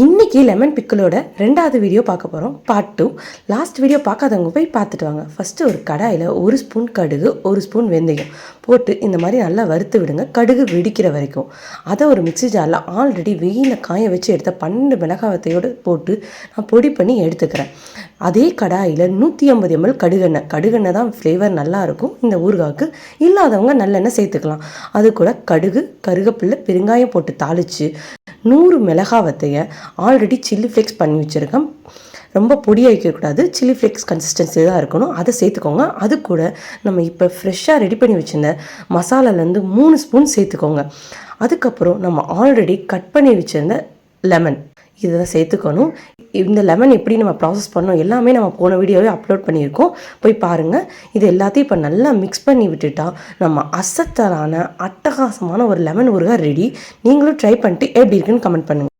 இன்றைக்கி லெமன் பிக்கிளோட 2வது வீடியோ பார்க்க போகிறோம். பார்ட் 2. லாஸ்ட் வீடியோ பார்க்காதவங்க போய் பார்த்துட்டு வாங்க. ஃபஸ்ட்டு ஒரு கடாயில் 1 ஸ்பூன் கடுகு, 1 ஸ்பூன் வெந்தயம் போட்டு இந்த மாதிரி நல்லா வறுத்து விடுங்க, கடுகு வெடிக்கிற வரைக்கும். அதை ஒரு மிக்ஸி ஜாரில் ஆல்ரெடி வெயிலில் காய வச்சு எடுத்த 12 மிளகாவத்தையோடு போட்டு நான் பொடி பண்ணி எடுத்துக்கிறேன். அதே கடாயில் 150 ml கடுகெண்ணெய் தான் ஃப்ளேவர் நல்லாயிருக்கும் இந்த ஊறுகாய்க்கு. இல்லாதவங்க நல்லெண்ணெய் சேர்த்துக்கலாம். அது கூட கடுகு, கருவேப்பிலை, பெருங்காயம் போட்டு தாளித்து 100 மிளகாவத்தையை ஆல்ரெடி சில்லி ஃப்ளேக்ஸ் பண்ணி வச்சுருக்கேன். ரொம்ப பொடியாக வைக்கக்கூடாது, சில்லி ஃப்ளேக்ஸ் கன்சிஸ்டன்சி தான் இருக்கணும். அதை சேர்த்துக்கோங்க. அது கூட நம்ம இப்போ ஃப்ரெஷ்ஷாக ரெடி பண்ணி வச்சுருந்த மசாலாலேருந்து 3 ஸ்பூன் சேர்த்துக்கோங்க. அதுக்கப்புறம் நம்ம ஆல்ரெடி கட் பண்ணி வச்சுருந்த லெமன் இதை தான் சேர்த்துக்கணும். இந்த லெமன் எப்படி நம்ம ப்ராசஸ் பண்ணோம் எல்லாமே நம்ம போன வீடியோவே அப்லோட் பண்ணியிருக்கோம், போய் பாருங்கள். இது எல்லாத்தையும் இப்போ நல்லா மிக்ஸ் பண்ணி விட்டுட்டா நம்ம அசத்தலான அட்டகாசமான ஒரு லெமன் ஊறுகாய் ரெடி. நீங்களும் ட்ரை பண்ணிட்டு எப்படி இருக்குன்னு கமெண்ட் பண்ணுங்கள்.